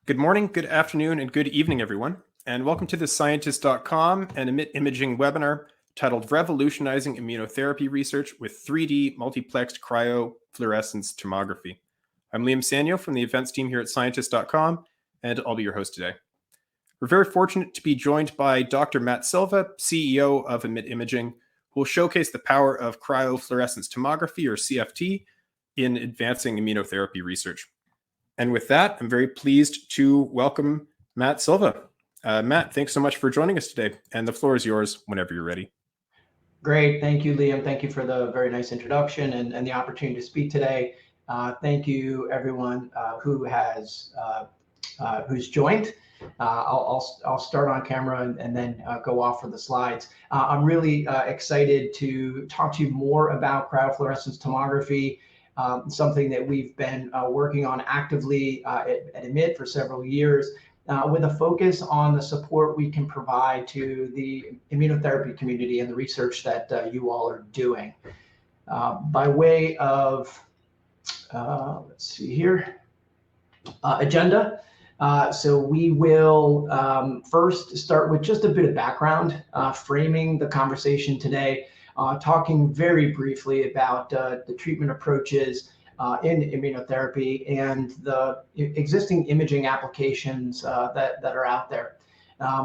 Good morning, good afternoon, and good evening, everyone, and welcome to the Scientist.com and Emit Imaging webinar titled Revolutionizing Immunotherapy Research with 3D Multiplexed Cryo-fluorescence Tomography. I'm Liam Sanyo from the events team here at Scientist.com, and I'll be your host today. We're very fortunate to be joined by Dr. Matt Silva, CEO of Emit Imaging, who will showcase the power of Cryo-fluorescence Tomography, or CFT, in advancing immunotherapy research. And with that, I'm very pleased to welcome Matt Silva. Matt, thanks so much for joining us today. And the floor is yours whenever you're ready. Great. Thank you, Liam. Thank you for the very nice introduction and the opportunity to speak today. Thank you, everyone who's joined. I'll start on camera and then go off for the slides. I'm really excited to talk to you more about cryofluorescence tomography. Something that we've been working on actively at Emit for several years, with a focus on the support we can provide to the immunotherapy community and the research that you all are doing. By way of, let's see here, agenda. So we will first start with just a bit of background, framing the conversation today. Talking very briefly about the treatment approaches in immunotherapy and the existing imaging applications that are out there.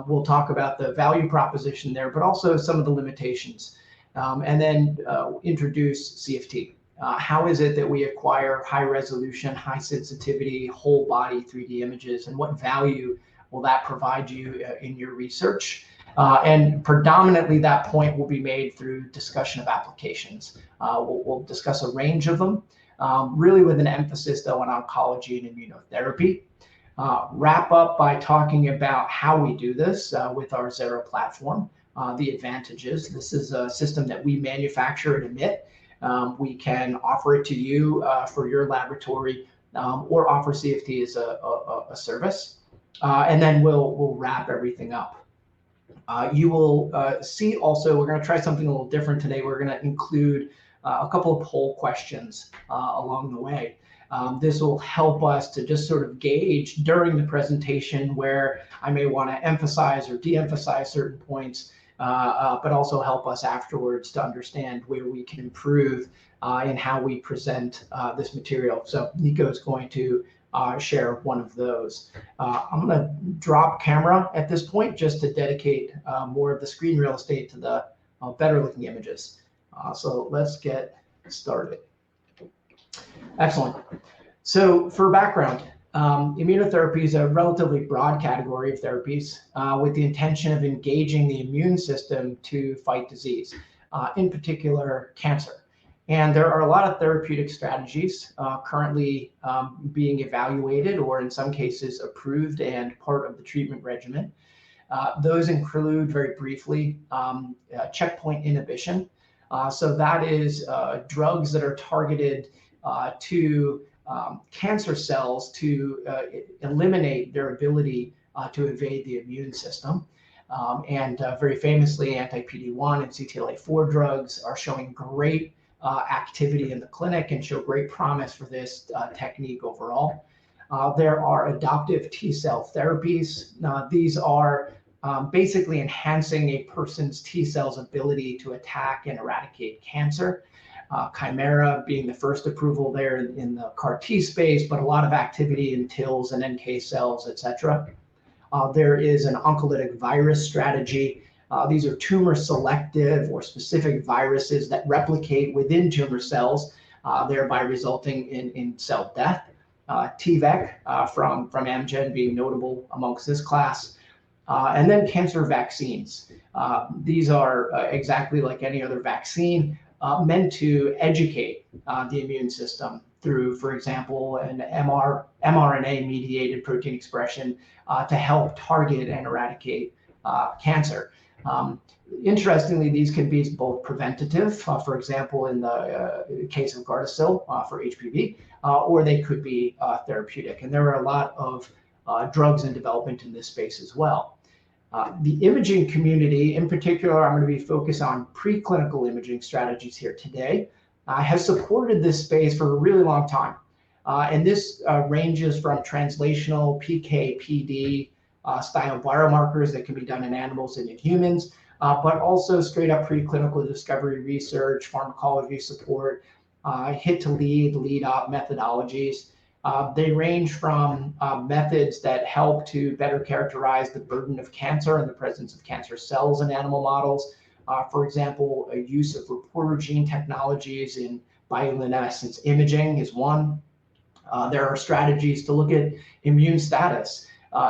We'll talk about the value proposition there, but also some of the limitations, and then introduce CFT. How is it that we acquire high resolution, high sensitivity, whole body 3D images, and what value will that provide you in your research? And predominantly that point will be made through discussion of applications. We'll discuss a range of them, really with an emphasis though on oncology and immunotherapy. Wrap up by talking about how we do this with our Xerra platform, the advantages. This is a system that we manufacture at Emit. We can offer it to you for your laboratory or offer CFT as a service. And then we'll wrap everything up. You will see also, we're going to try something a little different today. We're going to include a couple of poll questions along the way. This will help us to just sort of gauge during the presentation where I may want to emphasize or de-emphasize certain points, but also help us afterwards to understand where we can improve in how we present this material. So Nico is going to share one of those. I'm going to drop camera at this point just to dedicate more of the screen real estate to the better looking images. So let's get started. Excellent. So for background, immunotherapy is a relatively broad category of therapies with the intention of engaging the immune system to fight disease, in particular cancer. And there are a lot of therapeutic strategies currently being evaluated or in some cases approved and part of the treatment regimen. Those include, very briefly, checkpoint inhibition. So that is drugs that are targeted to cancer cells to eliminate their ability to evade the immune system. And very famously, anti-PD-1 and CTLA-4 drugs are showing great activity in the clinic and show great promise for this technique overall. There are adoptive T-cell therapies. These are basically enhancing a person's T-cells ability to attack and eradicate cancer. Chimera being the first approval there in the CAR T space, but a lot of activity in TILs and NK cells, etc. There is an oncolytic virus strategy. These are tumor selective or specific viruses that replicate within tumor cells, thereby resulting in cell death. TVEC from Amgen being notable amongst this class. And then cancer vaccines. These are exactly like any other vaccine, meant to educate the immune system through, for example, an mRNA-mediated protein expression to help target and eradicate cancer. Interestingly, these can be both preventative, for example, in the case of Gardasil for HPV, or they could be therapeutic. And there are a lot of drugs in development in this space as well. The imaging community, in particular, I'm going to be focused on preclinical imaging strategies here today, has supported this space for a really long time. And this ranges from translational PK, PD style biomarkers that can be done in animals and in humans, but also straight up preclinical discovery research, pharmacology support, hit to lead up methodologies. They range from methods that help to better characterize the burden of cancer and the presence of cancer cells in animal models. For example, a use of reporter gene technologies in bioluminescence imaging is one. There are strategies to look at immune status,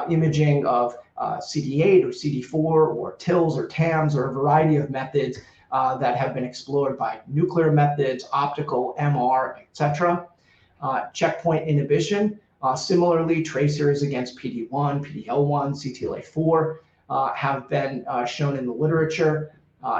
imaging of CD8 or CD4 or TILs or TAMs, or a variety of methods that have been explored by nuclear methods, optical, MR, etc. Checkpoint inhibition, similarly, tracers against PD-1, PD-L1, CTLA-4 have been shown in the literature.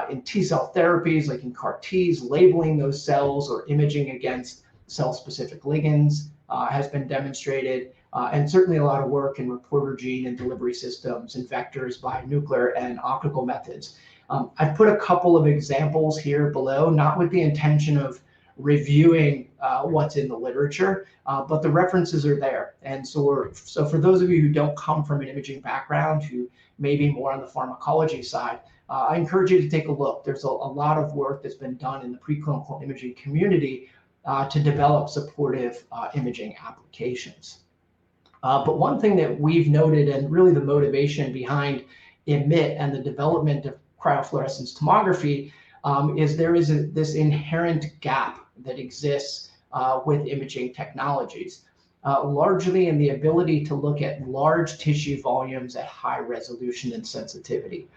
In T-cell therapies, like in CAR-Ts, labeling those cells or imaging against cell-specific ligands has been demonstrated, and certainly a lot of work in reporter gene and delivery systems and vectors by nuclear and optical methods. I've put a couple of examples here below, not with the intention of reviewing what's in the literature, but the references are there. And so for those of you who don't come from an imaging background, who may be more on the pharmacology side, I encourage you to take a look. There's a lot of work that's been done in the preclinical imaging community to develop supportive imaging applications. But one thing that we've noted, and really the motivation behind Emit and the development of cryofluorescence tomography, is there is this inherent gap that exists with imaging technologies, largely in the ability to look at large tissue volumes at high resolution and sensitivity.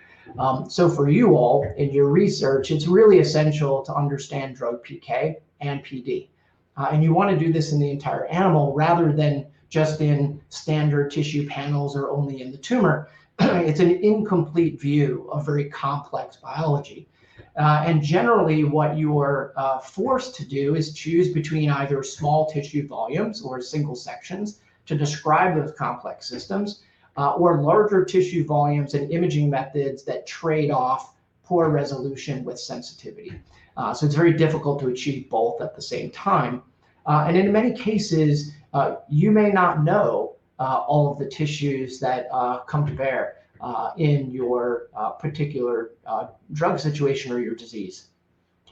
So for you all in your research, it's really essential to understand drug PK and PD. And you want to do this in the entire animal rather than just in standard tissue panels or only in the tumor. It's an incomplete view of very complex biology. And generally what you are forced to do is choose between either small tissue volumes or single sections to describe those complex systems, or larger tissue volumes and imaging methods that trade off poor resolution with sensitivity. So it's very difficult to achieve both at the same time. And in many cases, you may not know all of the tissues that come to bear in your particular drug situation or your disease.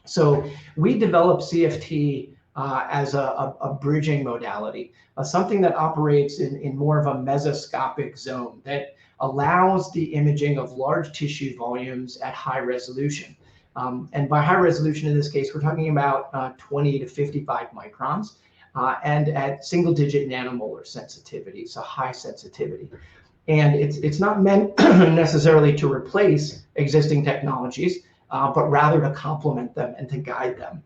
So we developed CFT as a bridging modality, something that operates in more of a mesoscopic zone that allows the imaging of large tissue volumes at high resolution. And by high resolution in this case, we're talking about 20 to 55 microns and at single digit nanomolar sensitivity, so high sensitivity. And it's not meant necessarily to replace existing technologies, but rather to complement them and to guide them.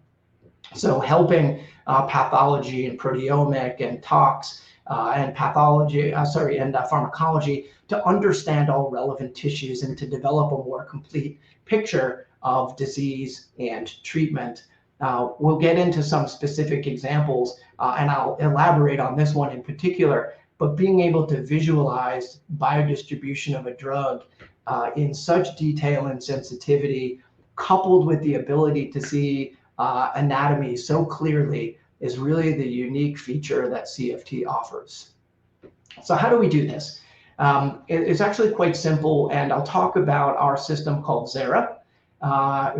So helping pathology and proteomic and tox and pathology, and pharmacology to understand all relevant tissues and to develop a more complete picture of disease and treatment. We'll get into some specific examples, and I'll elaborate on this one in particular, but being able to visualize biodistribution of a drug in such detail and sensitivity, coupled with the ability to see anatomy so clearly, is really the unique feature that CFT offers. So how do we do this? It's actually quite simple, and I'll talk about our system called Xerra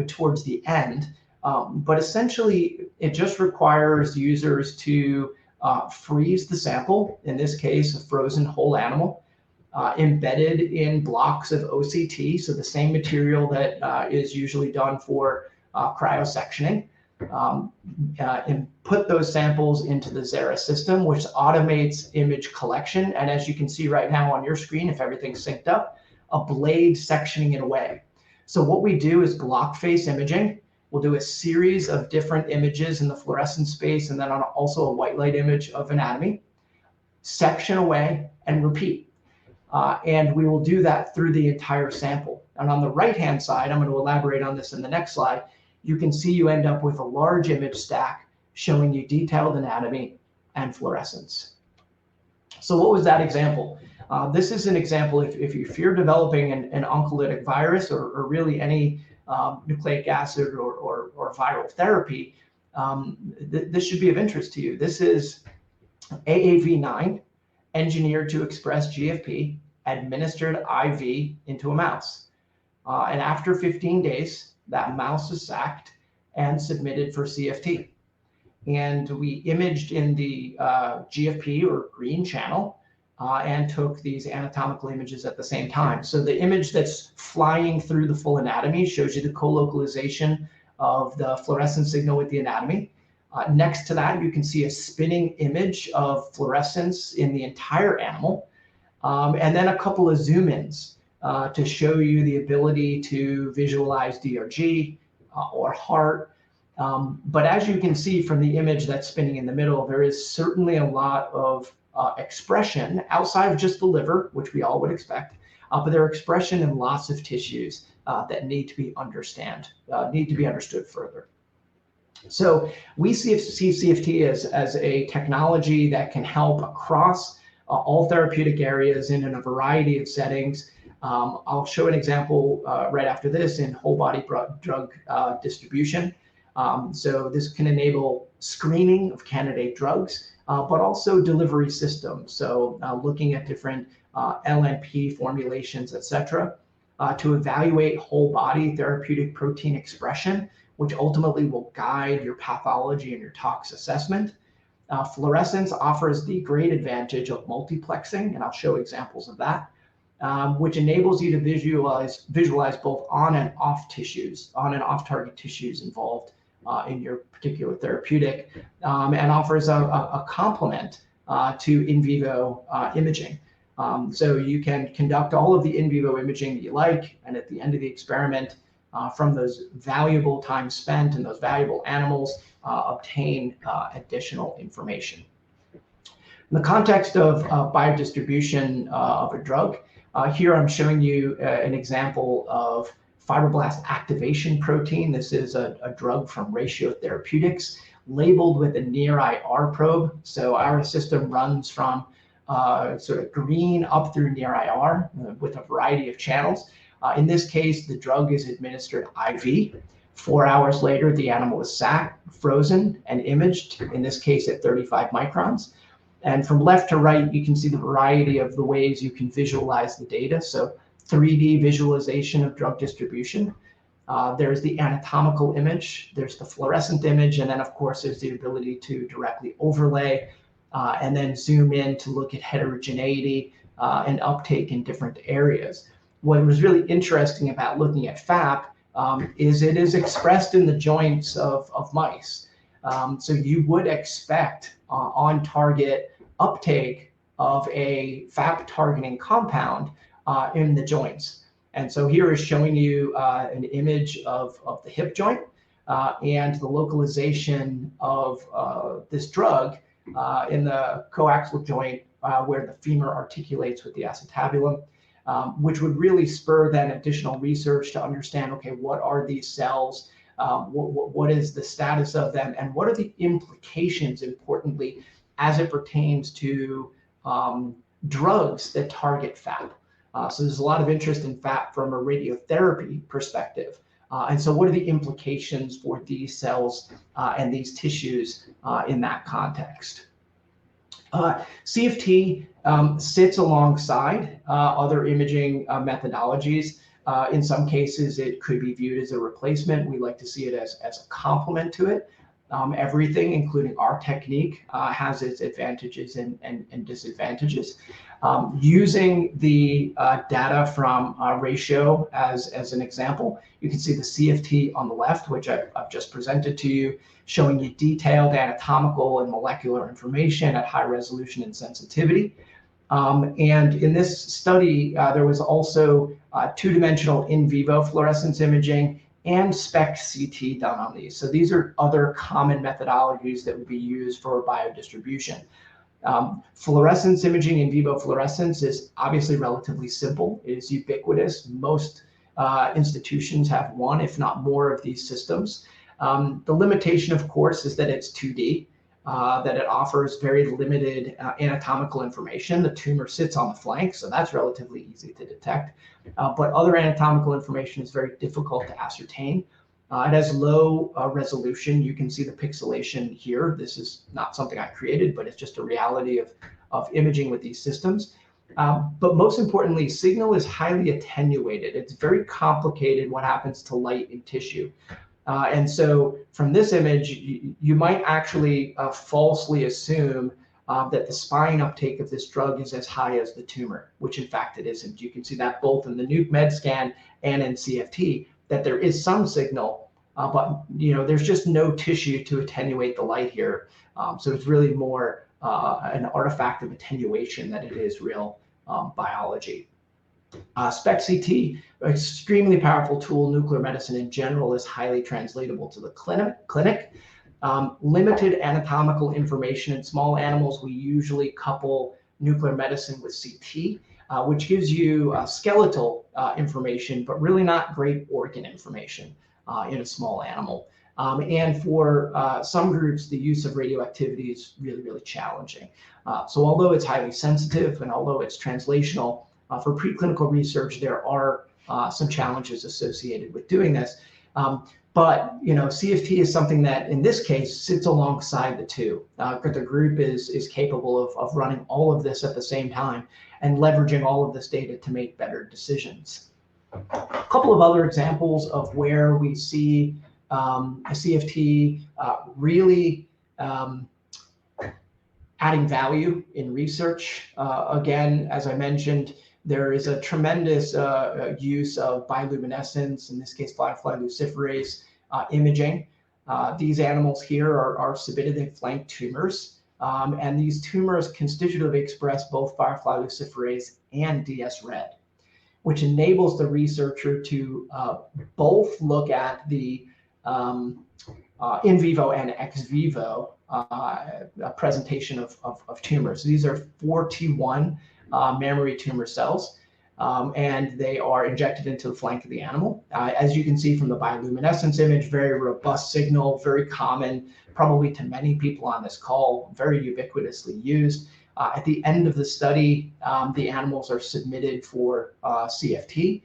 towards the end. But essentially, it just requires users to freeze the sample, in this case, a frozen whole animal, embedded in blocks of OCT, so the same material that is usually done for cryosectioning, and put those samples into the Xerra system, which automates image collection. And as you can see right now on your screen, if everything's synced up, a blade sectioning it away. So what we do is block face imaging. We'll do a series of different images in the fluorescence space, and then on also a white light image of anatomy, section away and repeat. And we will do that through the entire sample. And on the right-hand side, I'm going to elaborate on this in the next slide, you can see you end up with a large image stack showing you detailed anatomy and fluorescence. So what was that example? This is an example if you're developing an oncolytic virus or really any nucleic acid or viral therapy, this should be of interest to you. This is AAV9, engineered to express GFP, administered IV into a mouse. And after 15 days, that mouse is sacked and submitted for CFT. And we imaged in the GFP or green channel and took these anatomical images at the same time. So the image that's flying through the full anatomy shows you the co-localization of the fluorescence signal with the anatomy. Next to that, you can see a spinning image of fluorescence in the entire animal, and then a couple of zoom-ins to show you the ability to visualize DRG or heart. But as you can see from the image that's spinning in the middle, there is certainly a lot of expression outside of just the liver, which we all would expect, but there are expression in lots of tissues that need to be understood further. So we see CFT as a technology that can help across all therapeutic areas and in a variety of settings. I'll show an example right after this in whole body drug distribution. So this can enable screening of candidate drugs, but also delivery systems. So looking at different LNP formulations, et cetera, to evaluate whole body therapeutic protein expression, which ultimately will guide your pathology and your tox assessment. Fluorescence offers the great advantage of multiplexing, and I'll show examples of that, which enables you to visualize both on and off tissues, on and off target tissues involved in your particular therapeutic, and offers a complement to in vivo imaging. So you can conduct all of the in vivo imaging that you like, and at the end of the experiment, from those valuable time spent and those valuable animals, obtain additional information. In the context of biodistribution of a drug, here I'm showing you an example of fibroblast activation protein. This is a drug from Ratio Therapeutics, labeled with a near-IR probe. So our system runs from sort of green up through near-IR with a variety of channels. In this case, the drug is administered IV. 4 hours later, the animal is sacked, frozen, and imaged, in this case at 35 microns. And from left to right, you can see the variety of the ways you can visualize the data. So 3D visualization of drug distribution. There's the anatomical image, there's the fluorescent image, and then of course there's the ability to directly overlay and then zoom in to look at heterogeneity and uptake in different areas. What was really interesting about looking at FAP is it is expressed in the joints of mice. So you would expect on-target uptake of a FAP targeting compound in the joints. And so here is showing you an image of the hip joint and the localization of this drug in the coaxial joint where the femur articulates with the acetabulum, which would really spur then additional research to understand, okay, what are these cells? What is the status of them? And what are the implications, importantly, as it pertains to drugs that target FAP? So there's a lot of interest in FAP from a radiotherapy perspective. And so what are the implications for these cells and these tissues in that context? CFT sits alongside other imaging methodologies. In some cases, it could be viewed as a replacement. We like to see it as a complement to it. Everything, including our technique, has its advantages and disadvantages. Using the data from Ratio as an example, you can see the CFT on the left, which I've just presented to you, showing you detailed anatomical and molecular information at high resolution and sensitivity. And in this study, there was also two-dimensional in vivo fluorescence imaging and SPECT-CT done on these. So these are other common methodologies that would be used for biodistribution. Fluorescence imaging, in vivo fluorescence, is obviously relatively simple. It is ubiquitous. Most institutions have one, if not more, of these systems. The limitation, of course, is that it's 2D, that it offers very limited anatomical information. The tumor sits on the flank, so that's relatively easy to detect. But other anatomical information is very difficult to ascertain. It has low resolution. You can see the pixelation here. This is not something I created, but it's just a reality of imaging with these systems. But most importantly, signal is highly attenuated. It's very complicated what happens to light in tissue. And so from this image, you might actually falsely assume that the spine uptake of this drug is as high as the tumor, which in fact it isn't. You can see that both in the nuke med scan and in CFT, that there is some signal, but there's just no tissue to attenuate the light here. So it's really more an artifact of attenuation than it is real biology. SPECT-CT, extremely powerful tool. Nuclear medicine in general is highly translatable to the clinic. Limited anatomical information in small animals. We usually couple nuclear medicine with CT, which gives you skeletal information, but really not great organ information in a small animal. And for some groups, the use of radioactivity is really, really challenging. So although it's highly sensitive and although it's translational, for preclinical research, there are some challenges associated with doing this. But CFT is something that, in this case, sits alongside the two. The group is capable of running all of this at the same time and leveraging all of this data to make better decisions. A couple of other examples of where we see a CFT really adding value in research. Again, as I mentioned, there is a tremendous use of bioluminescence, in this case, firefly luciferase imaging. These animals here are sebaceous flank tumors, and these tumors constitutively express both firefly luciferase and DS-RED, which enables the researcher to both look at the in vivo and ex vivo presentation of tumors. These are 4T1 mammary tumor cells, and they are injected into the flank of the animal. As you can see from the bioluminescence image, very robust signal, very common, probably to many people on this call, very ubiquitously used. At the end of the study, the animals are submitted for CFT,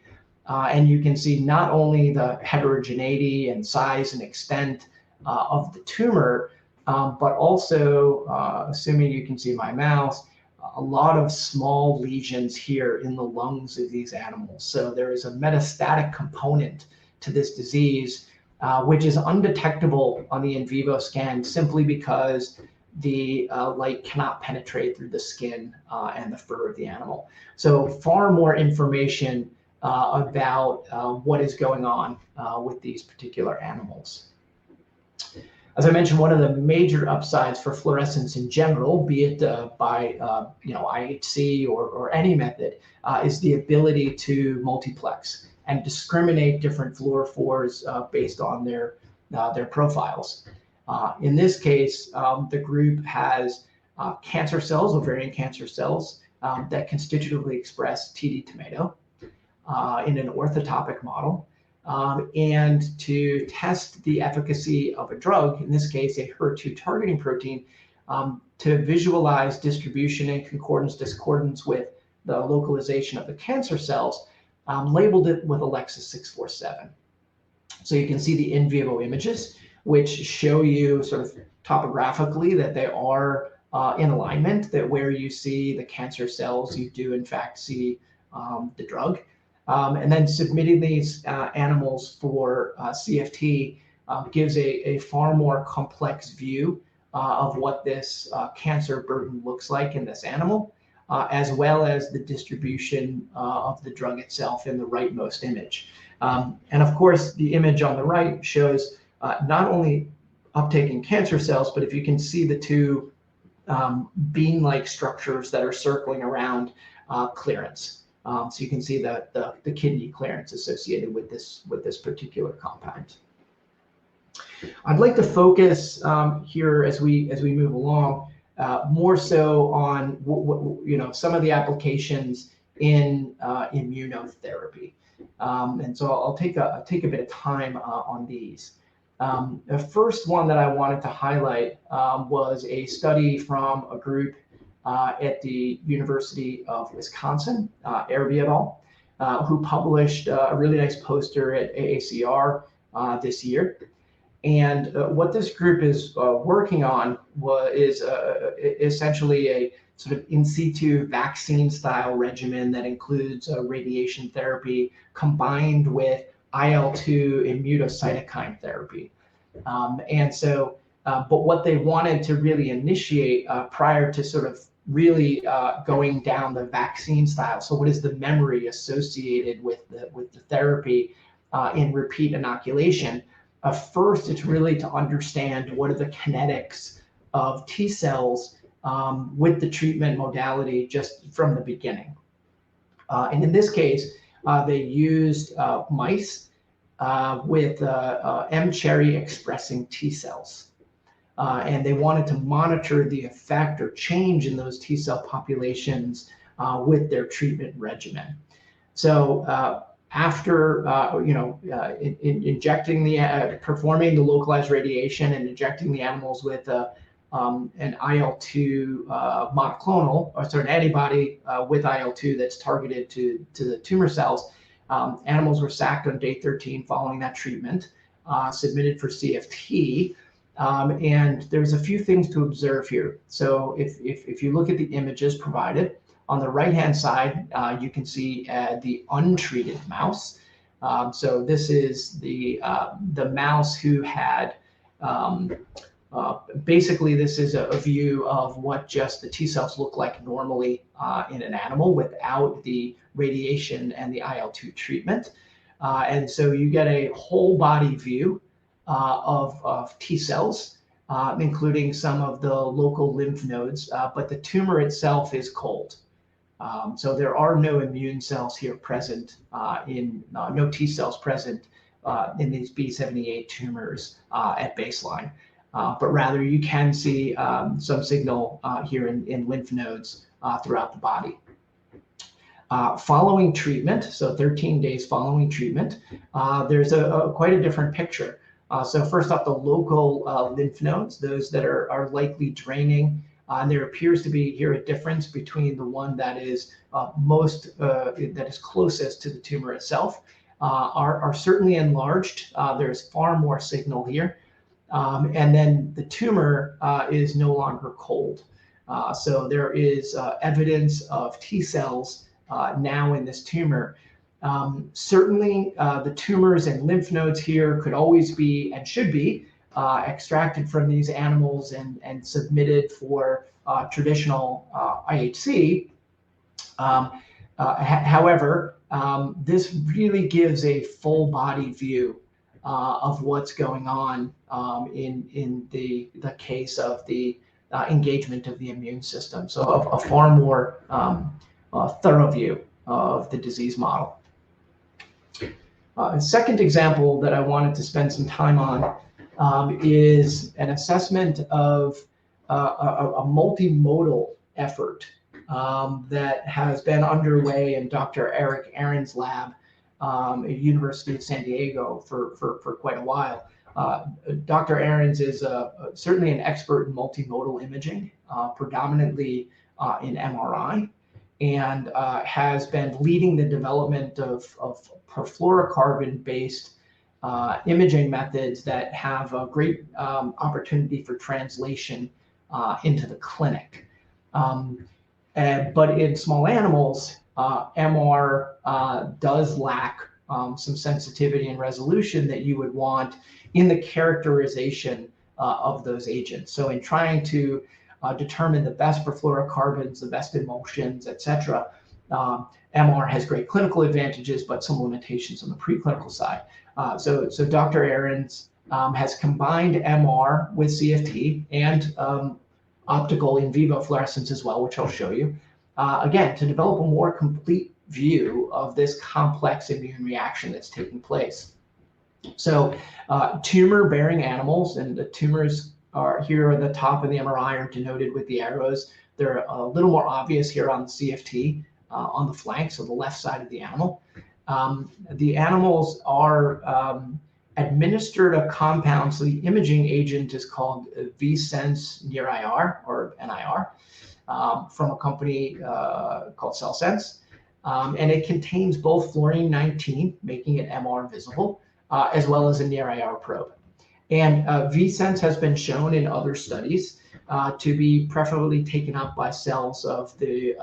and you can see not only the heterogeneity and size and extent of the tumor, but also, assuming you can see my mouse, a lot of small lesions here in the lungs of these animals. So there is a metastatic component to this disease, which is undetectable on the in vivo scan simply because the light cannot penetrate through the skin and the fur of the animal. So far more information about what is going on with these particular animals. As I mentioned, one of the major upsides for fluorescence in general, be it by IHC or any method, is the ability to multiplex and discriminate different fluorophores based on their profiles. In this case, the group has cancer cells, ovarian cancer cells, that constitutively express TD tomato in an orthotopic model. And to test the efficacy of a drug, in this case, a HER2 targeting protein, to visualize distribution in concordance, discordance with the localization of the cancer cells, labeled it with Alexis 647. So you can see the in vivo images, which show you sort of topographically that they are in alignment, that where you see the cancer cells, you do in fact see the drug. And then submitting these animals for CFT gives a far more complex view of what this cancer burden looks like in this animal, as well as the distribution of the drug itself in the rightmost image. And of course, the image on the right shows not only uptake in cancer cells, but if you can see the two bean-like structures that are circling around clearance. So you can see the kidney clearance associated with this particular compound. I'd like to focus here as we move along more so on some of the applications in immunotherapy, and so I'll take a bit of time on these. The first one that I wanted to highlight was a study from a group at the University of Wisconsin, Arabi et al., who published a really nice poster at AACR this year. And what this group is working on is essentially a sort of in situ vaccine style regimen that includes radiation therapy combined with IL-2 immunocytokine therapy. But what they wanted to really initiate prior to sort of really going down the vaccine style. So what is the memory associated with the therapy in repeat inoculation? First, it's really to understand what are the kinetics of T cells with the treatment modality just from the beginning. And in this case, they used mice with mCherry expressing T cells. And they wanted to monitor the effect or change in those T cell populations with their treatment regimen. So after performing the localized radiation and injecting the animals with an IL-2 monoclonal, or an antibody with IL-2 that's targeted to the tumor cells, animals were sacked on day 13 following that treatment, submitted for CFT. And there's a few things to observe here. So if you look at the images provided, on the right-hand side, you can see the untreated mouse. So this is the mouse who had, basically this is a view of what just the T cells look like normally in an animal without the radiation and the IL-2 treatment. And so you get a whole body view of T cells, including some of the local lymph nodes, but the tumor itself is cold. So there are no immune cells here present, no T cells present in these B78 tumors at baseline. But rather you can see some signal here in lymph nodes throughout the body. Following treatment, so 13 days following treatment, there's quite a different picture. So first off, the local lymph nodes, those that are likely draining, and there appears to be here a difference between the one that is that is closest to the tumor itself, are certainly enlarged. There's far more signal here. And then the tumor is no longer cold. So there is evidence of T cells now in this tumor. Certainly the tumors and lymph nodes here could always be and should be extracted from these animals and submitted for traditional IHC. However, this really gives a full body view of what's going on in the case of the engagement of the immune system. So a far more thorough view of the disease model. A second example that I wanted to spend some time on is an assessment of a multimodal effort that has been underway in Dr. Eric Aaron's lab at University of San Diego for quite a while. Dr. Aarons is certainly an expert in multimodal imaging, predominantly in MRI, and has been leading the development of perfluorocarbon-based imaging methods that have a great opportunity for translation into the clinic. But in small animals, MR does lack some sensitivity and resolution that you would want in the characterization of those agents. So in trying to determine the best perfluorocarbons, the best emulsions, etc., MR has great clinical advantages, but some limitations on the preclinical side. So Dr. Aarons has combined MR with CFT and optical in vivo fluorescence as well, which I'll show you, again, to develop a more complete view of this complex immune reaction that's taking place. So tumor-bearing animals, and the tumors are here at the top of the MRI are denoted with the arrows. They're a little more obvious here on the CFT on the flank, so the left side of the animal. The animals are administered a compound, so the imaging agent is called VSense Near-IR, or NIR, from a company called CellSense. And it contains both fluorine-19, making it MR visible, as well as a near IR probe. And VSense has been shown in other studies to be preferably taken up by cells of the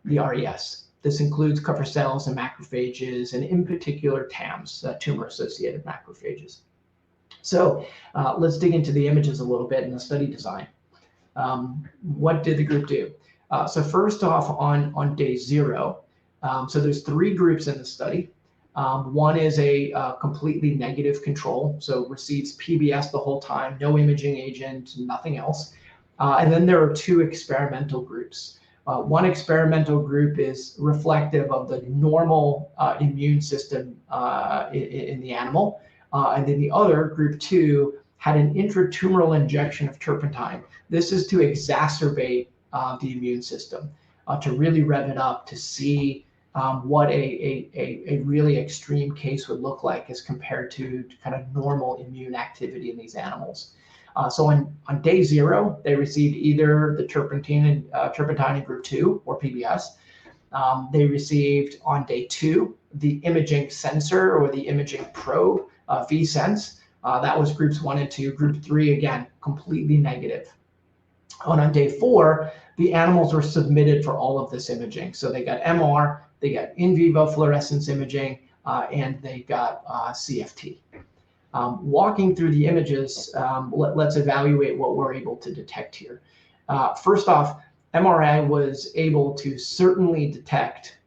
RES. This includes cover cells and macrophages, and in particular TAMs, tumor-associated macrophages. So let's dig into the images a little bit in the study design. What did the group do? So first off, on day 0, so there's 3 groups in the study. One is a completely negative control, so receives PBS the whole time, no imaging agent, nothing else. And then there are 2 experimental groups. One experimental group is reflective of the normal immune system in the animal. And then the other, group 2, had an intratumoral injection of turpentine. This is to exacerbate the immune system, to really rev it up, to see what a really extreme case would look like as compared to kind of normal immune activity in these animals. So on day 0, they received either the turpentine in group 2 or PBS. They received on day 2 the imaging sensor or the imaging probe, VSense. That was groups 1 and 2. Group 3, again, completely negative. On day 4, the animals were submitted for all of this imaging. So they got MR, they got in vivo fluorescence imaging, and they got CFT. Walking through the images, let's evaluate what we're able to detect here. First off, MRI was able to certainly detect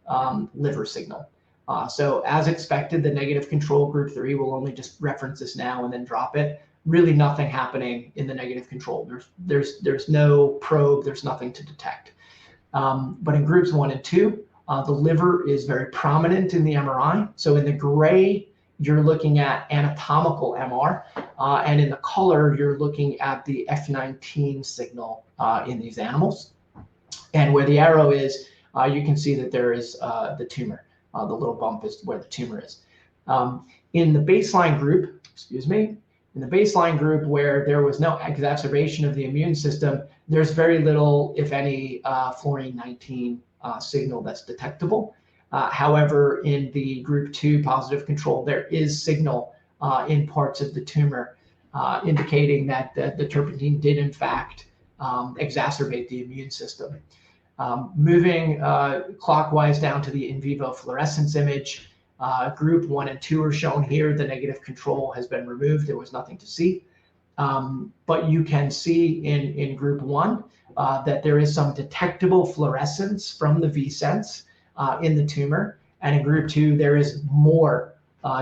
liver signal. So as expected, the negative control group 3, will only just reference this now and then drop it. Really nothing happening in the negative control. There's no probe, there's nothing to detect. But in groups 1 and 2, the liver is very prominent in the MRI. So in the gray, you're looking at anatomical MR, and in the color, you're looking at the F19 signal in these animals. And where the arrow is, you can see that there is the tumor. The little bump is where the tumor is. In the baseline group, in the baseline group where there was no exacerbation of the immune system, there's very little, if any, fluorine-19 signal that's detectable. However, in the group 2 positive control, there is signal in parts of the tumor indicating that the turpentine did in fact exacerbate the immune system. Moving clockwise down to the in vivo fluorescence image, group 1 and 2 are shown here. The negative control has been removed. There was nothing to see. But you can see in group 1 that there is some detectable fluorescence from the VSense in the tumor. And in group 2, there is more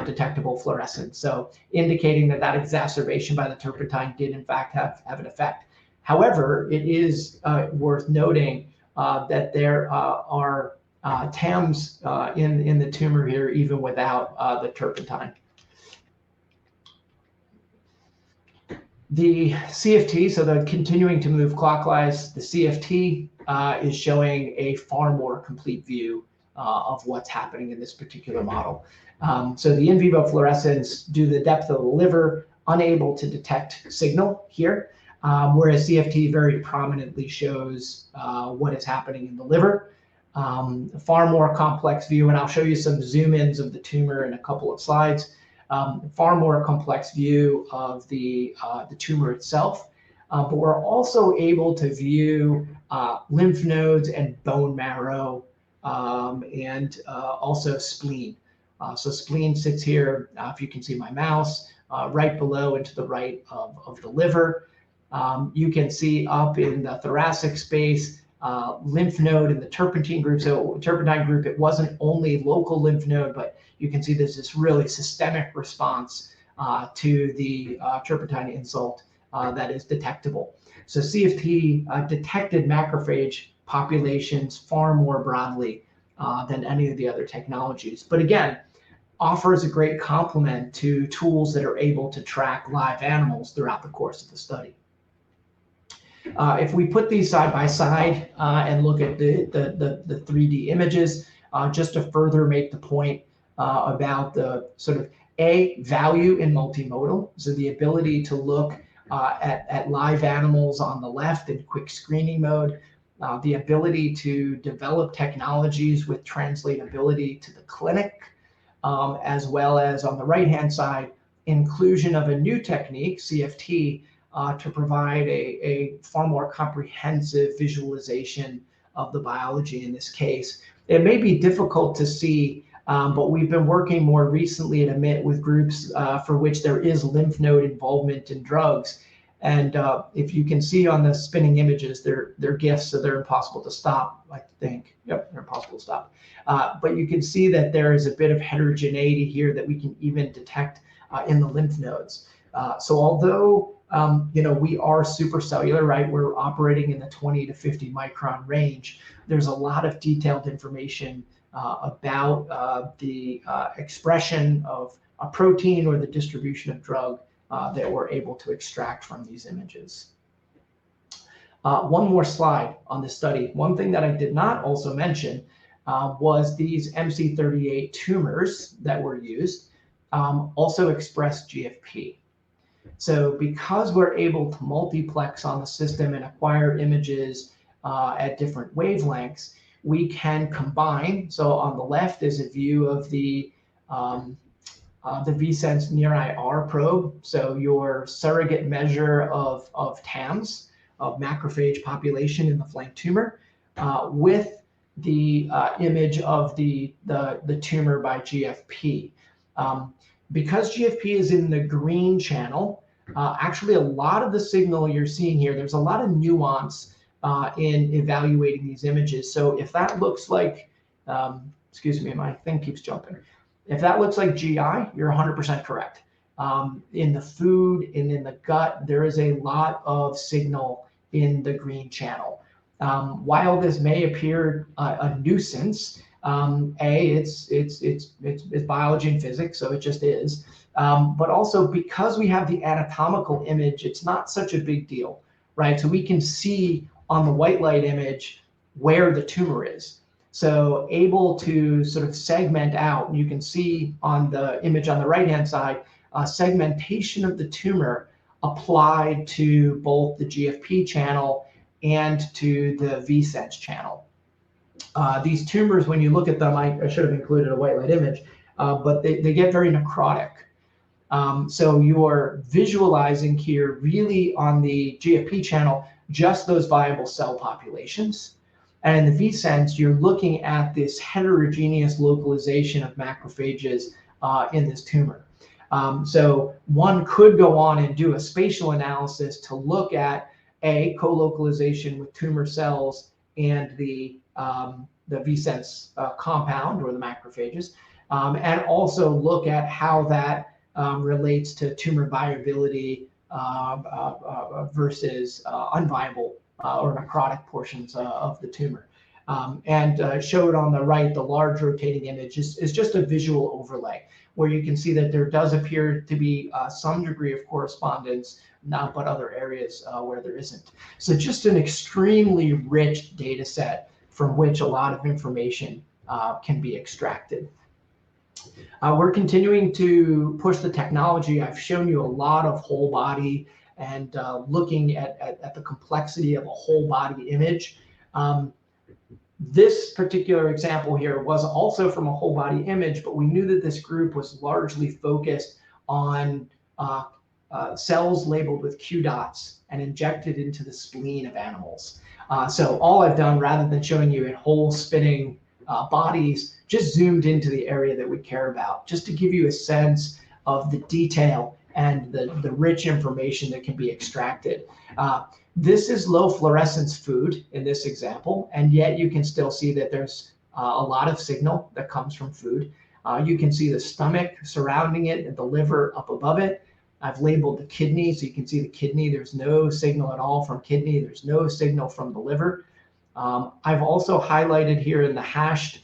detectable fluorescence. So indicating that exacerbation by the turpentine did in fact have an effect. However, it is worth noting that there are TAMs in the tumor here, even without the turpentine. The CFT, so the continuing to move clockwise, the CFT is showing a far more complete view of what's happening in this particular model. So the in vivo fluorescence, due to the depth of the liver, unable to detect signal here, whereas CFT very prominently shows what is happening in the liver. Far more complex view, and I'll show you some zoom-ins of the tumor in a couple of slides. Far more complex view of the tumor itself, but we're also able to view lymph nodes and bone marrow, and also spleen. So spleen sits here, if you can see my mouse, right below and to the right of the liver. You can see up in the thoracic space, lymph node in the turpentine group. So turpentine group, it wasn't only local lymph node, but you can see there's this really systemic response to the turpentine insult that is detectable. So CFT detected macrophage populations far more broadly than any of the other technologies. But again, offers a great complement to tools that are able to track live animals throughout the course of the study. If we put these side by side and look at the 3D images, just to further make the point about the sort of value in multimodal, so the ability to look at live animals on the left in quick screening mode, the ability to develop technologies with translatability to the clinic, as well as on the right-hand side, inclusion of a new technique, CFT, to provide a far more comprehensive visualization of the biology in this case. It may be difficult to see, but we've been working more recently at Emit with groups for which there is lymph node involvement in drugs. And if you can see on the spinning images, they're GIFs, so they're impossible to stop, I think. Yep, they're impossible to stop. But you can see that there is a bit of heterogeneity here that we can even detect in the lymph nodes. So although we are supracellular, right? We're operating in the 20 to 50 micron range. There's a lot of detailed information about the expression of a protein or the distribution of drug that we're able to extract from these images. One more slide on this study. One thing that I did not also mention was these MC38 tumors that were used also express GFP. So because we're able to multiplex on the system and acquire images at different wavelengths, we can combine. So on the left is a view of the VSense near-IR probe, so your surrogate measure of TAMs, of macrophage population in the flank tumor, with the image of the tumor by GFP. Because GFP is in the green channel, actually a lot of the signal you're seeing here, there's a lot of nuance in evaluating these images. So if that looks like, excuse me, my thing keeps jumping. If that looks like GI, you're 100% correct. In the food and in the gut, there is a lot of signal in the green channel. While this may appear a nuisance, it's biology and physics, so it just is. But also because we have the anatomical image, it's not such a big deal, right? So we can see on the white light image where the tumor is. So able to sort of segment out, you can see on the image on the right-hand side, segmentation of the tumor applied to both the GFP channel and to the VSense channel. These tumors, when you look at them, I should have included a white light image, but they get very necrotic. So you're visualizing here really on the GFP channel, just those viable cell populations. And in the VSense, you're looking at this heterogeneous localization of macrophages in this tumor. So one could go on and do a spatial analysis to look at co-localization with tumor cells and the VSense compound or the macrophages, and also look at how that relates to tumor viability versus unviable or necrotic portions of the tumor. And showed on the right, the large rotating image is just a visual overlay where you can see that there does appear to be some degree of correspondence, but other areas where there isn't. So just an extremely rich data set from which a lot of information can be extracted. We're continuing to push the technology. I've shown you a lot of whole body and looking at the complexity of a whole body image. This particular example here was also from a whole body image, but we knew that this group was largely focused on cells labeled with Q dots and injected into the spleen of animals. So all I've done, rather than showing you in whole spinning bodies, just zoomed into the area that we care about, just to give you a sense of the detail and the rich information that can be extracted. This is low fluorescence food in this example, and yet you can still see that there's a lot of signal that comes from food. You can see the stomach surrounding it and the liver up above it. I've labeled the kidney, so you can see the kidney. There's no signal at all from kidney. There's no signal from the liver. I've also highlighted here in the hashed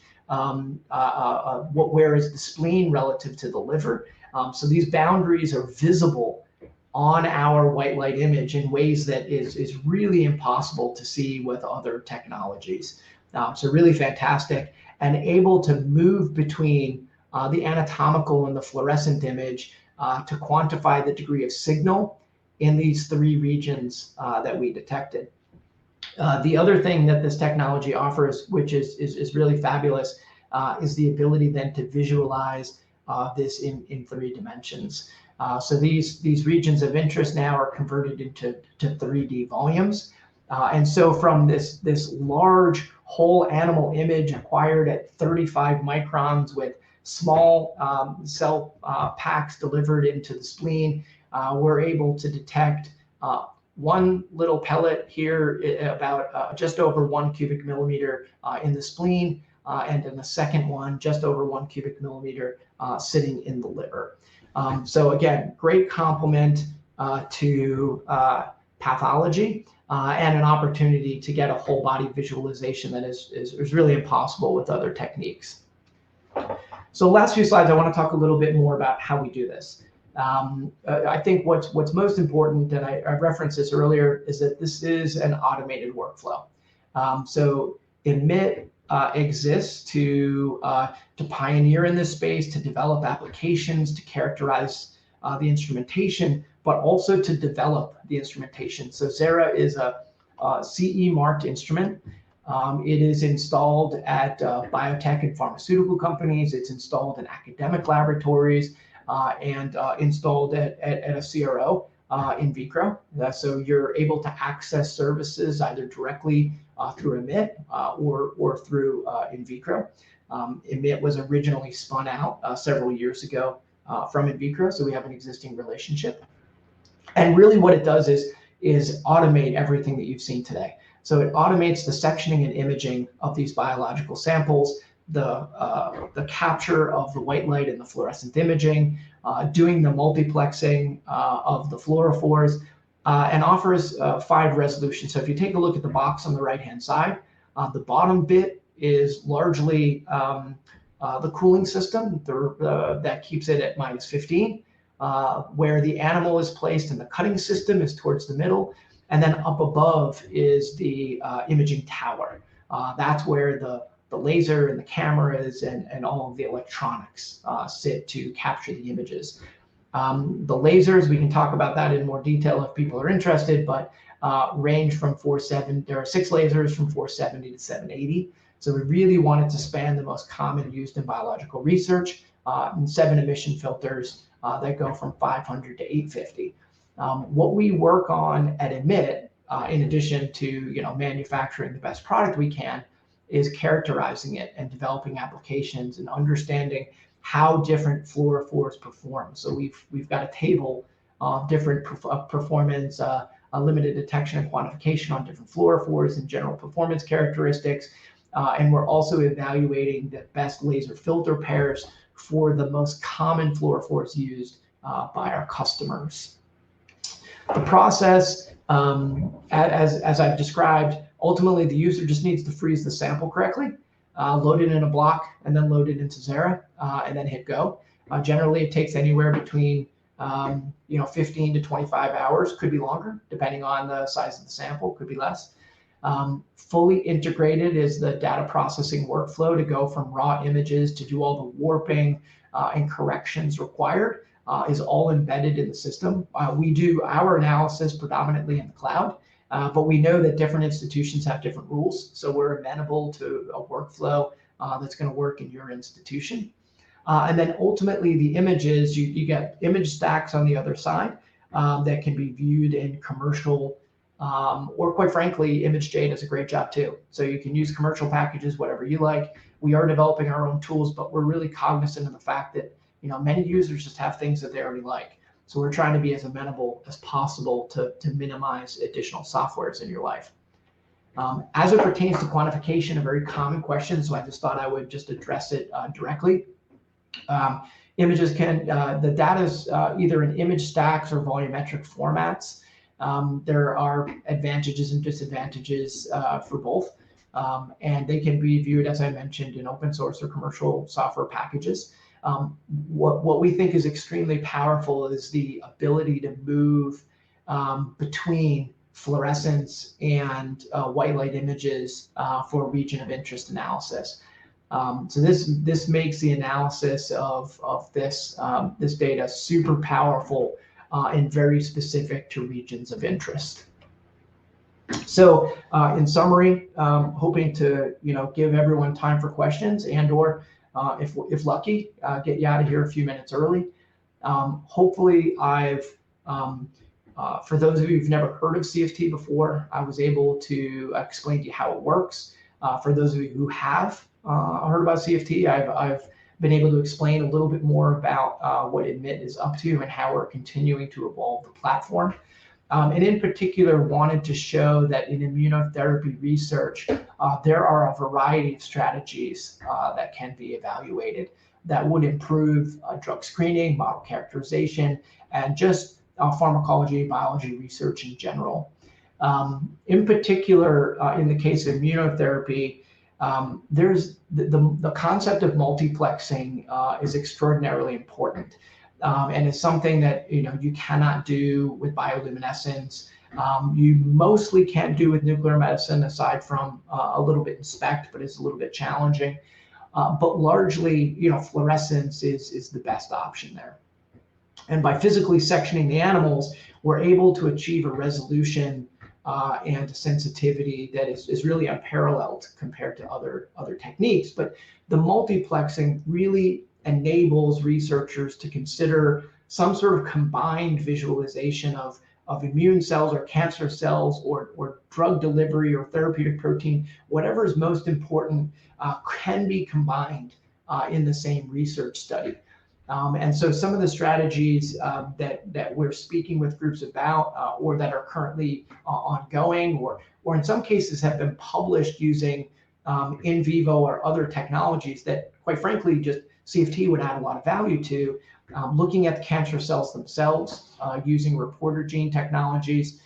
where is the spleen relative to the liver. So these boundaries are visible on our white light image in ways that is really impossible to see with other technologies. So really fantastic, and able to move between the anatomical and the fluorescent image to quantify the degree of signal in these three regions that we detected. The other thing that this technology offers, which is really fabulous, is the ability then to visualize this in 3 dimensions. So these regions of interest now are converted into 3D volumes. And so from this large whole animal image acquired at 35 microns with small cell packs delivered into the spleen, we're able to detect one little pellet here about just over 1 cubic millimeter in the spleen, and then the second one just over 1 cubic millimeter sitting in the liver. So again, great complement to pathology and an opportunity to get a whole body visualization that is really impossible with other techniques. So last few slides, I want to talk a little bit more about how we do this. I think what's most important, and I referenced this earlier, is that this is an automated workflow. So Emit exists to pioneer in this space, to develop applications, to characterize the instrumentation, but also to develop the instrumentation. So Xerra is a CE marked instrument. It is installed at biotech and pharmaceutical companies. It's installed in academic laboratories and installed at a CRO in vitro. So you're able to access services either directly through Emit or through in vitro. Emit was originally spun out several years ago from in vitro, so we have an existing relationship. And really what it does is automate everything that you've seen today. So it automates the sectioning and imaging of these biological samples, the capture of the white light and the fluorescent imaging, doing the multiplexing of the fluorophores, and offers 5 resolutions. So if you take a look at the box on the right-hand side, the bottom bit is largely the cooling system that keeps it at -15. Where the animal is placed and the cutting system is towards the middle. And then up above is the imaging tower. That's where the laser and the cameras and all of the electronics sit to capture the images. The lasers, we can talk about that in more detail if people are interested, but range from 470. There are 6 lasers from 470 to 780. So we really wanted to span the most common used in biological research, and 7 emission filters that go from 500 to 850. What we work on at Emit, in addition to manufacturing the best product we can, is characterizing it and developing applications and understanding how different fluorophores perform. So we've got a table of different performance, limited detection and quantification on different fluorophores and general performance characteristics. And we're also evaluating the best laser filter pairs for the most common fluorophores used by our customers. The process, as I've described, ultimately the user just needs to freeze the sample correctly, load it in a block, and then load it into Xerra, and then hit go. Generally, it takes anywhere between 15 to 25 hours, could be longer, depending on the size of the sample, could be less. Fully integrated is the data processing workflow to go from raw images to do all the warping and corrections required, is all embedded in the system. We do our analysis predominantly in the cloud, but we know that different institutions have different rules. So we're amenable to a workflow that's going to work in your institution. And then ultimately the images, you get image stacks on the other side that can be viewed in commercial, or quite frankly, ImageJ does a great job too. So you can use commercial packages, whatever you like. We are developing our own tools, but we're really cognizant of the fact that many users just have things that they already like. So we're trying to be as amenable as possible to minimize additional softwares in your life. As it pertains to quantification, a very common question, so I just thought I would just address it directly. Images the data is either in image stacks or volumetric formats. There are advantages and disadvantages for both. And they can be viewed, as I mentioned, in open source or commercial software packages. What we think is extremely powerful is the ability to move between fluorescence and white light images for region of interest analysis. So this makes the analysis of this data super powerful and very specific to regions of interest. So in summary, hoping to give everyone time for questions and/or if lucky, get you out of here a few minutes early. Hopefully for those of you who've never heard of CFT before, I was able to explain to you how it works. For those of you who have heard about CFT, I've been able to explain a little bit more about what Emit is up to and how we're continuing to evolve the platform. And in particular, wanted to show that in immunotherapy research, there are a variety of strategies that can be evaluated that would improve drug screening, model characterization, and just pharmacology, biology research in general. In particular, in the case of immunotherapy, there's the concept of multiplexing is extraordinarily important. And it's something that you cannot do with bioluminescence. You mostly can't do with nuclear medicine, aside from a little bit in SPECT, but it's a little bit challenging. But largely, fluorescence is the best option there. And by physically sectioning the animals, we're able to achieve a resolution and a sensitivity that is really unparalleled compared to other techniques. But the multiplexing really enables researchers to consider some sort of combined visualization of immune cells or cancer cells or drug delivery or therapeutic protein. Whatever is most important can be combined in the same research study. And so some of the strategies that we're speaking with groups about or that are currently ongoing or in some cases have been published using in vivo or other technologies that, quite frankly, just CFT would add a lot of value to, looking at the cancer cells themselves using reporter gene technologies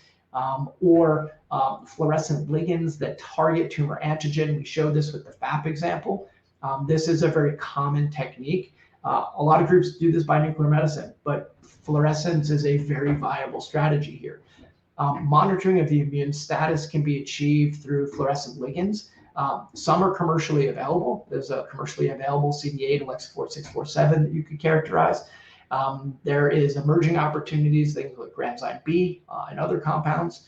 or fluorescent ligands that target tumor antigen. We showed this with the FAP example. This is a very common technique. A lot of groups do this by nuclear medicine, but fluorescence is a very viable strategy here. Monitoring of the immune status can be achieved through fluorescent ligands. Some are commercially available. There's a commercially available CD8 Alexa4647 that you could characterize. There is emerging opportunities, things like granzyme B and other compounds.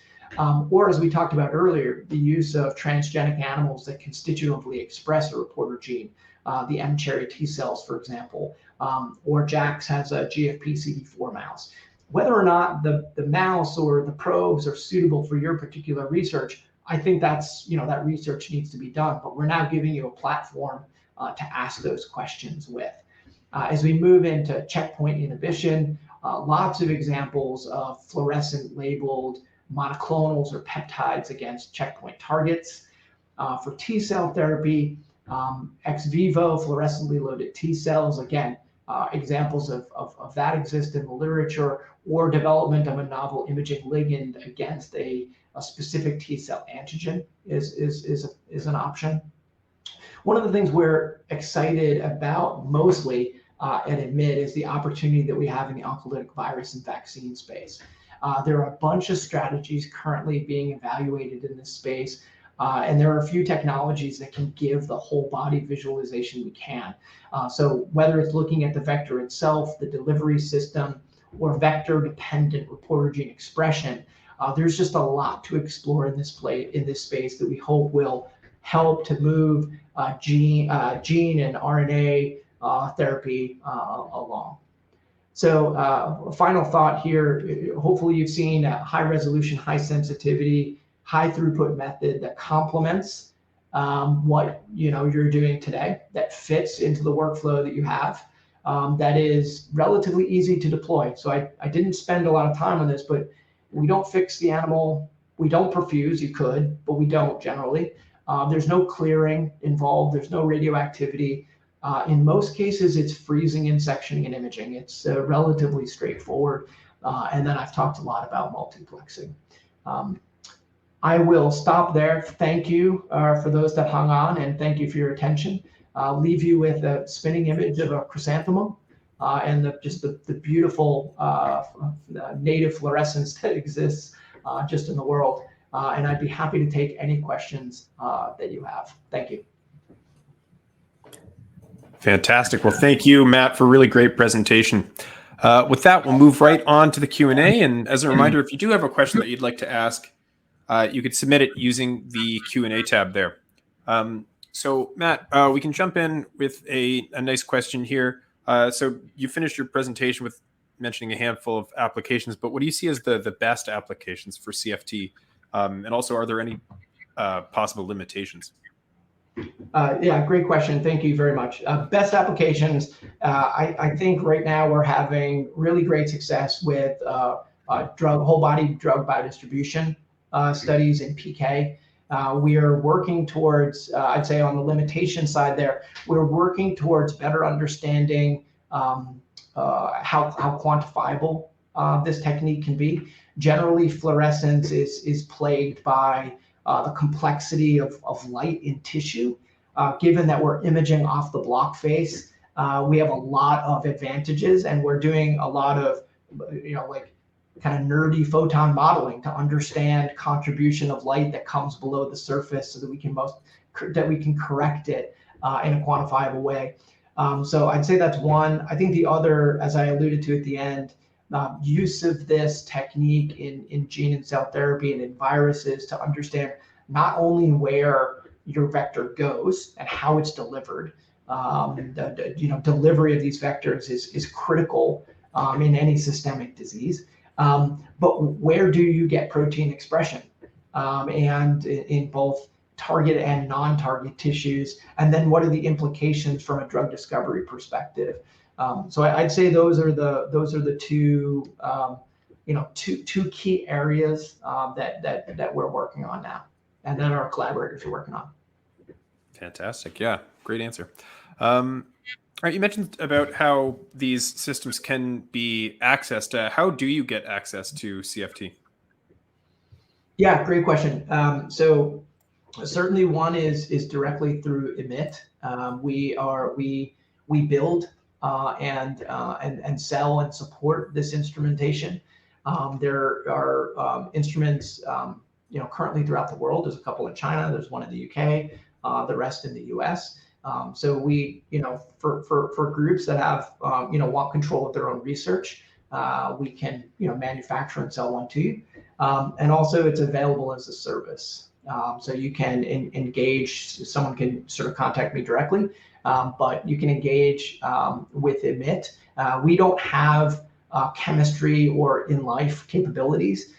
Or as we talked about earlier, the use of transgenic animals that constitutively express a reporter gene. The mCherry T cells, for example, or JAX has a GFP-CD4 mouse. Whether or not the mouse or the probes are suitable for your particular research, I think that's, that research needs to be done, but we're now giving you a platform to ask those questions with. As we move into checkpoint inhibition, lots of examples of fluorescent labeled monoclonals or peptides against checkpoint targets. For T cell therapy, ex vivo fluorescently loaded T cells, again, examples of that exist in the literature, or development of a novel imaging ligand against a specific T cell antigen is an option. One of the things we're excited about mostly at Emit is the opportunity that we have in the oncolytic virus and vaccine space. There are a bunch of strategies currently being evaluated in this space. And there are a few technologies that can give the whole body visualization we can. So whether it's looking at the vector itself, the delivery system, or vector-dependent reporter gene expression, there's just a lot to explore in this space that we hope will help to move gene and RNA therapy along. So a final thought here, hopefully you've seen a high resolution, high sensitivity, high throughput method that complements what you're doing today, that fits into the workflow that you have, that is relatively easy to deploy. So I didn't spend a lot of time on this, but we don't fix the animal. We don't perfuse. You could, but we don't generally. There's no clearing involved. There's no radioactivity. In most cases, it's freezing and sectioning and imaging. It's relatively straightforward. And then I've talked a lot about multiplexing. I will stop there. Thank you for those that hung on, and thank you for your attention. I'll leave you with a spinning image of a chrysanthemum and just the beautiful native fluorescence that exists just in the world. And I'd be happy to take any questions that you have. Thank you. Fantastic. Well, thank you, Matt, for a really great presentation. With that, we'll move right on to the Q&A. And as a reminder, if you do have a question that you'd like to ask, you could submit it using the Q&A tab there. So Matt, we can jump in with a nice question here. So you finished your presentation with mentioning a handful of applications, but what do you see as the best applications for CFT? And also, are there any possible limitations? Yeah, great question. Thank you very much. Best applications, I think right now we're having really great success with whole body drug biodistribution studies in PK. We are working towards, I'd say on the limitation side there, we're working towards better understanding how quantifiable this technique can be. Generally, fluorescence is plagued by the complexity of light in tissue. Given that we're imaging off the block face, we have a lot of advantages, and we're doing a lot of, like kind of nerdy photon modeling to understand contribution of light that comes below the surface, so that we can correct it in a quantifiable way. So I'd say that's one. I think the other, as I alluded to at the end, use of this technique in gene and cell therapy and in viruses to understand not only where your vector goes and how it's delivered. Delivery of these vectors is critical in any systemic disease. But where do you get protein expression? And in both target and non-target tissues, and then what are the implications from a drug discovery perspective? So I'd say those are the two two key areas that we're working on now, and that our collaborators are working on. Fantastic. Yeah, great answer. All right, you mentioned about how these systems can be accessed. How do you get access to CFT? Yeah, great question. So certainly one is directly through Emit. We build and sell and support this instrumentation. There are instruments currently throughout the world. There's a couple in China. There's one in the UK. The rest in the U.S. So we, for groups that have, want control of their own research, we can, manufacture and sell one to you. And also it's available as a service. So you can engage, someone can sort of contact me directly, but you can engage with Emit. We don't have chemistry or in-life capabilities.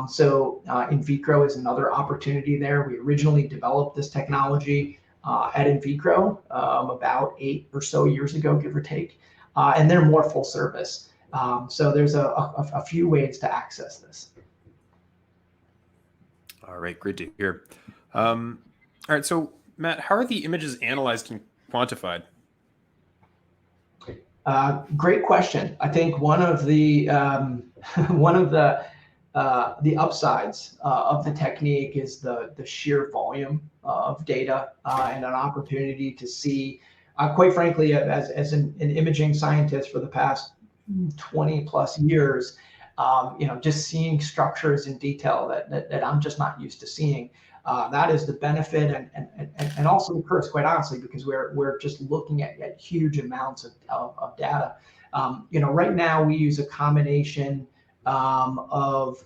So in vitro is another opportunity there. We originally developed this technology at in vitro about 8 or so years ago, give or take, and they're more full service. So there's a few ways to access this. All right, great to hear. All right, so Matt, how are the images analyzed and quantified? Great question. I think one of the upsides of the technique is the sheer volume of data and an opportunity to see, quite frankly, as an imaging scientist for the past 20 plus years, just seeing structures in detail that I'm just not used to seeing. That is the benefit and also the curse, quite honestly, because we're just looking at huge amounts of data. Right now we use a combination of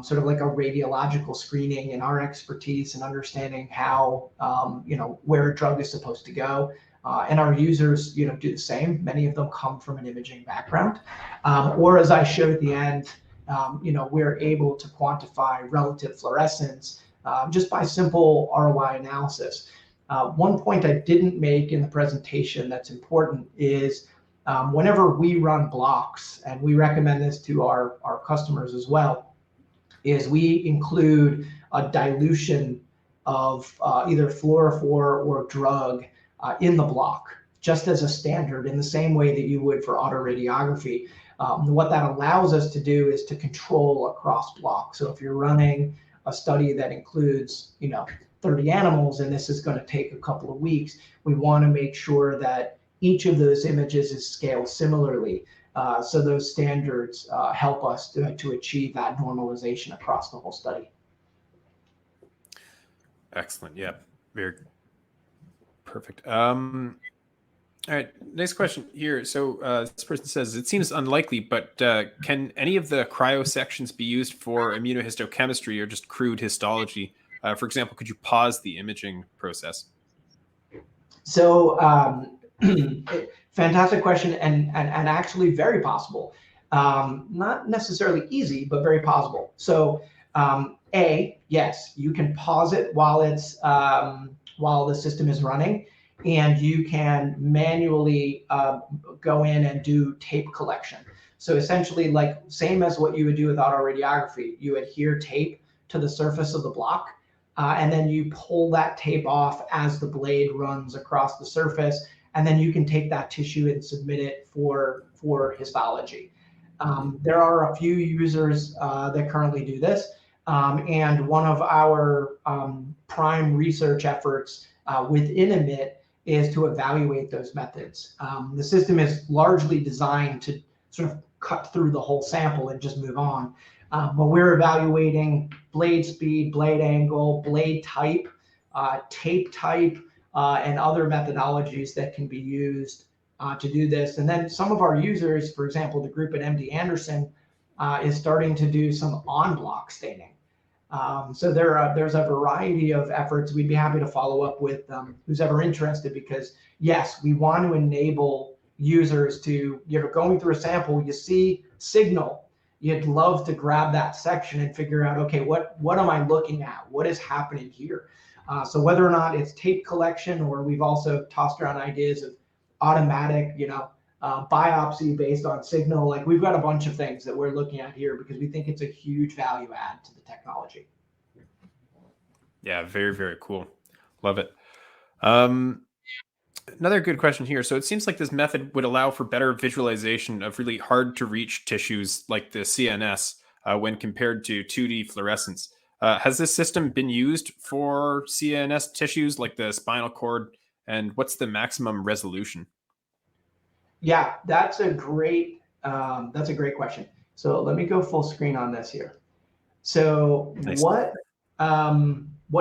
sort of like a radiological screening and our expertise and understanding how, where a drug is supposed to go. And our users, do the same. Many of them come from an imaging background. Or as I showed at the end, we're able to quantify relative fluorescence just by simple ROI analysis. One point I didn't make in the presentation that's important is whenever we run blocks, and we recommend this to our customers as well, is we include a dilution of either fluorophore or drug in the block, just as a standard, in the same way that you would for autoradiography. What that allows us to do is to control across blocks. So if you're running a study that includes 30 animals, and this is going to take a couple of weeks, we want to make sure that each of those images is scaled similarly. So those standards help us to achieve that normalization across the whole study. Excellent. Yeah, very perfect. All right, next question here. So this person says, it seems unlikely, but can any of the cryo sections be used for immunohistochemistry or just crude histology? For example, could you pause the imaging process? So fantastic question, and actually very possible. Not necessarily easy, but very possible. So yes, you can pause it while it's while the system is running, and you can manually go in and do tape collection. So essentially, like same as what you would do with autoradiography, you adhere tape to the surface of the block, and then you pull that tape off as the blade runs across the surface, and then you can take that tissue and submit it for histology. There are a few users that currently do this, and one of our prime research efforts within Emit is to evaluate those methods. The system is largely designed to sort of cut through the whole sample and just move on. But we're evaluating blade speed, blade angle, blade type, tape type, and other methodologies that can be used to do this. And then some of our users, for example, the group at MD Anderson, is starting to do some on-block staining. So there's a variety of efforts. We'd be happy to follow up with who's ever interested, because yes, we want to enable users to, you're going through a sample, you see signal, you'd love to grab that section and figure out, okay, what am I looking at? What is happening here? So whether or not it's tape collection, or we've also tossed around ideas of automatic, biopsy based on signal. Like we've got a bunch of things that we're looking at here because we think it's a huge value add to the technology. Yeah, very, very cool. Love it. Another good question here. So it seems like this method would allow for better visualization of really hard to reach tissues like the CNS when compared to 2D fluorescence. Has this system been used for CNS tissues like the spinal cord, and what's the maximum resolution? Yeah, that's a great question. So let me go full screen on this here. So Nice. what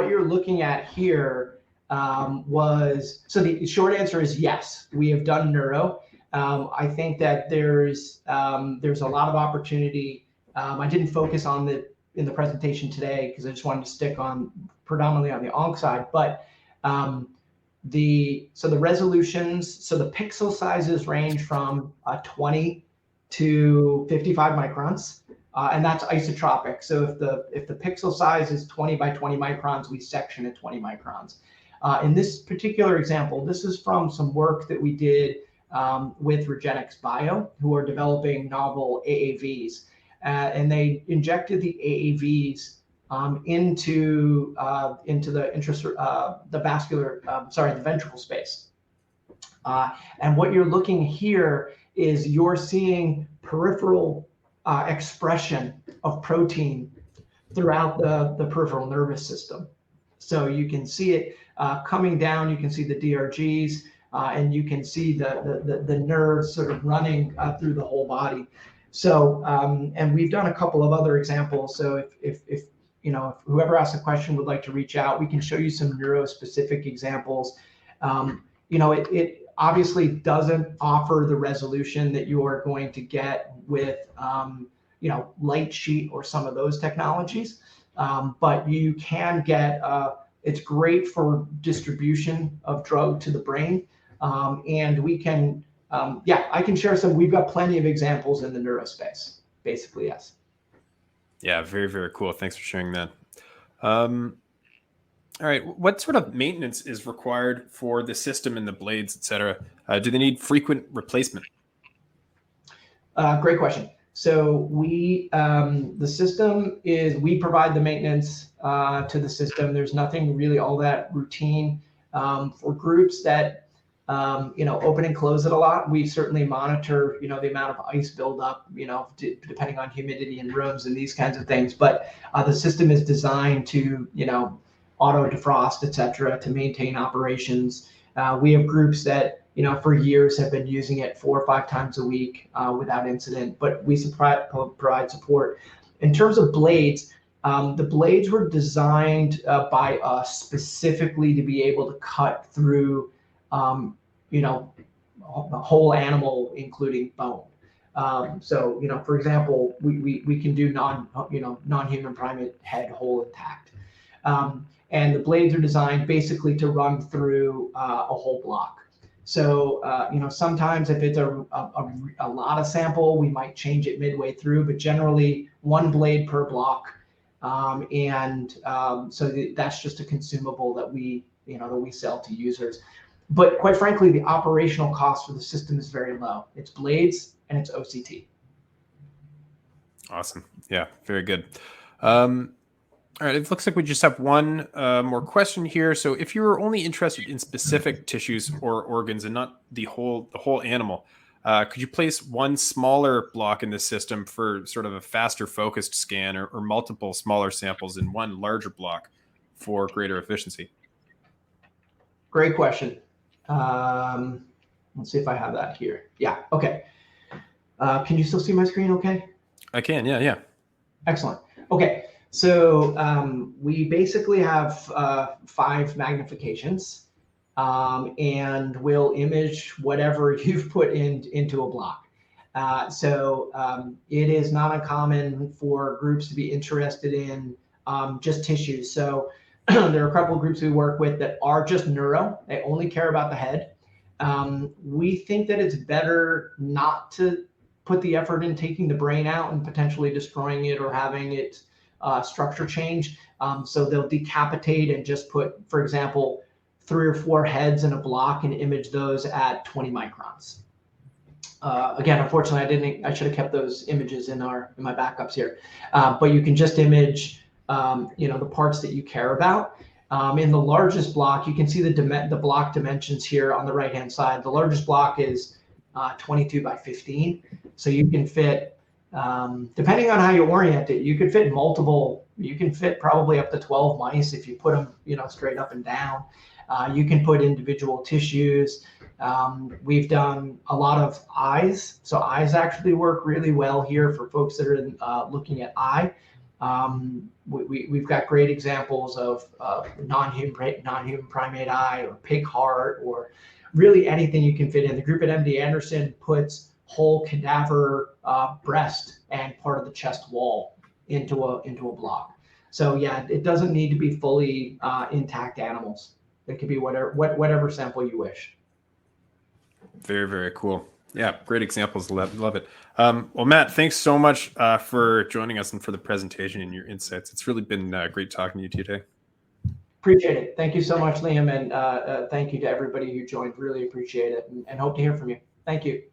you're looking at here so the short answer is yes, we have done neuro. I think that there's a lot of opportunity. I didn't focus on in the presentation today because I just wanted to stick on predominantly on the onc side, but the resolutions, so the pixel sizes range from 20 to 55 microns, and that's isotropic. So if the pixel size is 20 by 20 microns, we section at 20 microns. In this particular example, this is from some work that we did with Regenexx Bio, who are developing novel AAVs, and they injected the AAVs into the ventricle space. And what you're looking here is you're seeing peripheral expression of protein throughout the peripheral nervous system. So you can see it coming down, you can see the DRGs, and you can see the nerves sort of running through the whole body. So, and we've done a couple of other examples. So if whoever asks a question would like to reach out, we can show you some neuro-specific examples. It obviously doesn't offer the resolution that you are going to get with, light sheet or some of those technologies. But you can get, it's great for distribution of drug to the brain. And we can, I can share some, we've got plenty of examples in the neurospace, basically, yes. Yeah, very, very cool. Thanks for sharing that. All right, what sort of maintenance is required for the system and the blades, et cetera? Do they need frequent replacement? Great question. So the system is, we provide the maintenance to the system. There's nothing really all that routine. For groups that, open and close it a lot, we certainly monitor, the amount of ice buildup, depending on humidity in rooms and these kinds of things. But the system is designed to, auto defrost, et cetera, to maintain operations. We have groups that, for years have been using it 4 or 5 times a week without incident, but we provide support. In terms of blades, the blades were designed by us specifically to be able to cut through, the whole animal, including bone. So, for example, we can do non-human primate head whole intact. and the blades are designed basically to run through a whole block. So, sometimes if it's a lot of sample, we might change it midway through, but generally one blade per block. So that's just a consumable that we sell to users. But quite frankly, the operational cost for the system is very low. It's blades and it's OCT. Awesome. Yeah, very good. All right, it looks like we just have one more question here. So if you were only interested in specific tissues or organs and not the whole animal, could you place one smaller block in the system for sort of a faster focused scan, or multiple smaller samples in one larger block for greater efficiency? Great question. Let's see if I have that here. Yeah, okay. Can you still see my screen okay? I can, yeah. Excellent. Okay. So we basically have 5 magnifications, and we'll image whatever you've put into a block. It is not uncommon for groups to be interested in just tissues. So there are a couple of groups we work with that are just neuro. They only care about the head. We think that it's better not to put the effort in taking the brain out and potentially destroying it or having it structure change. So they'll decapitate and just put, for example, 3 or 4 heads in a block and image those at 20 microns. Again, unfortunately, I should have kept those images in my backups here. But you can just image, the parts that you care about. In the largest block, you can see the block dimensions here on the right-hand side. The largest block is 22 by 15. So you can fit, depending on how you orient it, you can fit probably up to 12 mice if you put them, straight up and down. You can put individual tissues. We've done a lot of eyes. So eyes actually work really well here for folks that are looking at eye. We've got great examples of non-human primate eye or pig heart or really anything you can fit in. The group at MD Anderson puts whole cadaver breast and part of the chest wall into a block. So yeah, it doesn't need to be fully intact animals. It could be whatever sample you wish. Very, very cool. Yeah, great examples. Love it. Well, Matt, thanks so much for joining us and for the presentation and your insights. It's really been great talking to you today. Appreciate it. Thank you so much, Liam, and thank you to everybody who joined. Really appreciate it, and hope to hear from you. Thank you.